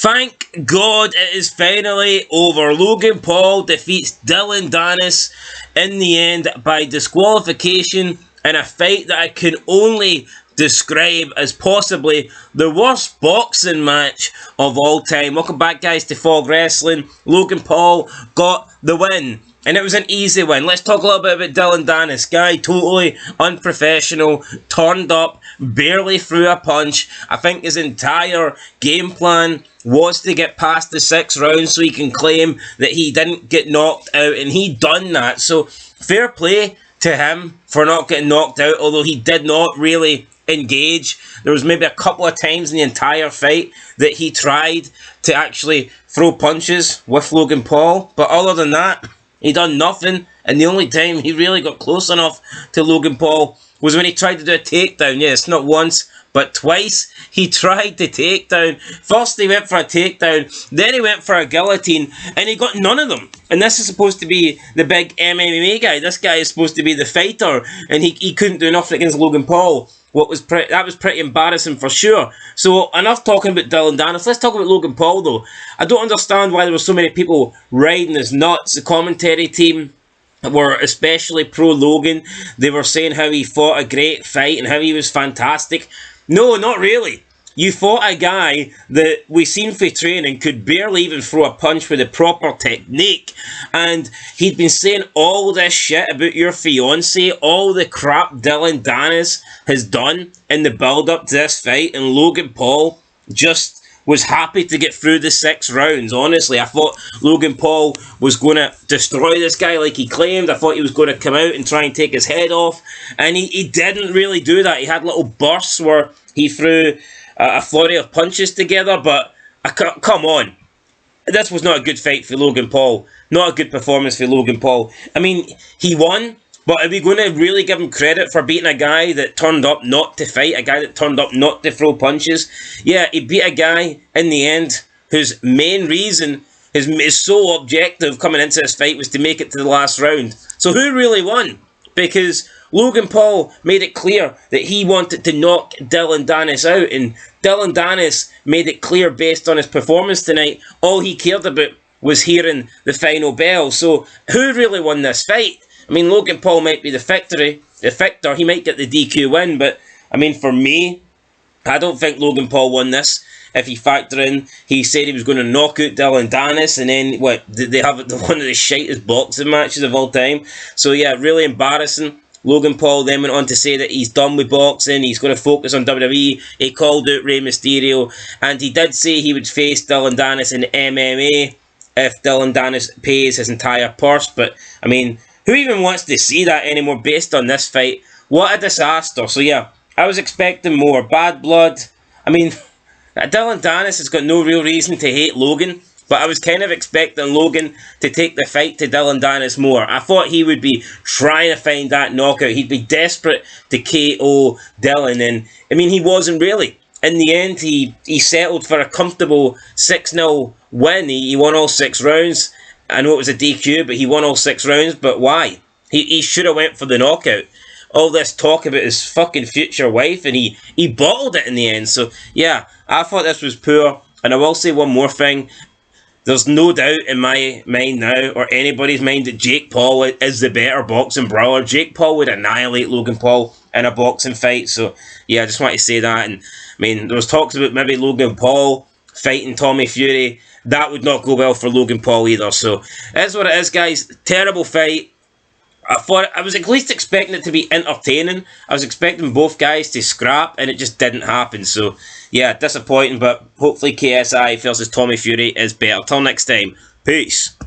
Thank God it is finally over. Logan Paul defeats Dillion Danis in the end by disqualification in a fight that I can only describe as possibly the worst boxing match of all time. Welcome back, guys, to Fog Wrestling. Logan Paul got the win. And it was an easy win. Let's talk a little bit about Dillion Danis. Guy, totally unprofessional, turned up, barely threw a punch. I think his entire game plan was to get past the 6 rounds so he can claim that he didn't get knocked out, and he done that. So, fair play to him for not getting knocked out, although he did not really engage. There was maybe a couple of times in the entire fight that he tried to actually throw punches with Logan Paul, but other than that, he done nothing, and the only time he really got close enough to Logan Paul was when he tried to do a takedown. Yes, not once, but twice he tried the takedown. First he went for a takedown, then he went for a guillotine, and he got none of them. And this is supposed to be the big MMA guy. This guy is supposed to be the fighter, and he couldn't do nothing against Logan Paul. That was pretty embarrassing for sure. So, enough talking about Dillion Danis. Let's talk about Logan Paul, though. I don't understand why there were so many people riding his nuts. The commentary team were especially pro-Logan. They were saying how he fought a great fight and how he was fantastic. No, not really. You fought a guy that we seen for training could barely even throw a punch with the proper technique, and he'd been saying all this shit about your fiance, all the crap Dillion Danis has done in the build-up to this fight, and Logan Paul just was happy to get through the 6 rounds. Honestly, I thought Logan Paul was going to destroy this guy like he claimed. I thought he was going to come out and try and take his head off, and he didn't really do that. He had little bursts where he threw a flurry of punches together, but come on. This was not a good fight for Logan Paul. Not a good performance for Logan Paul. I mean, he won, but are we going to really give him credit for beating a guy that turned up not to fight, a guy that turned up not to throw punches? Yeah, he beat a guy in the end whose main reason, his sole objective coming into this fight was to make it to the last round. So who really won? Because Logan Paul made it clear that he wanted to knock Dillion Danis out, and Dillion Danis made it clear based on his performance tonight, all he cared about was hearing the final bell. So who really won this fight? I mean, Logan Paul might be the victor, he might get the DQ win, but I mean, for me, I don't think Logan Paul won this. If you factor in, he said he was going to knock out Dillion Danis, and then, what, did they have one of the shitest boxing matches of all time? So yeah, really embarrassing. Logan Paul then went on to say that he's done with boxing, he's going to focus on WWE. He called out Rey Mysterio, and he did say he would face Dillion Danis in MMA if Dillion Danis pays his entire purse, but, I mean, who even wants to see that anymore based on this fight? What a disaster. So yeah, I was expecting more bad blood. I mean, Dillion Danis has got no real reason to hate Logan, but I was kind of expecting Logan to take the fight to Dillion Danis more. I thought he would be trying to find that knockout. He'd be desperate to KO Dillion, and I mean, he wasn't really. In the end, he settled for a comfortable 6-0 win. He won all 6 rounds. I know it was a DQ, but he won all 6 rounds. But why? He should have went for the knockout. All this talk about his fucking future wife, and he bottled it in the end. So, yeah, I thought this was poor. And I will say one more thing. There's no doubt in my mind now, or anybody's mind, that Jake Paul is the better boxing brawler. Jake Paul would annihilate Logan Paul in a boxing fight. So, yeah, I just want to say that. And, I mean, there was talks about maybe Logan Paul fighting Tommy Fury. That would not go well for Logan Paul either. So, that's what it is, guys. Terrible fight. I was at least expecting it to be entertaining. I was expecting both guys to scrap, and it just didn't happen. So, yeah, disappointing, but hopefully KSI versus Tommy Fury is better. Till next time, peace.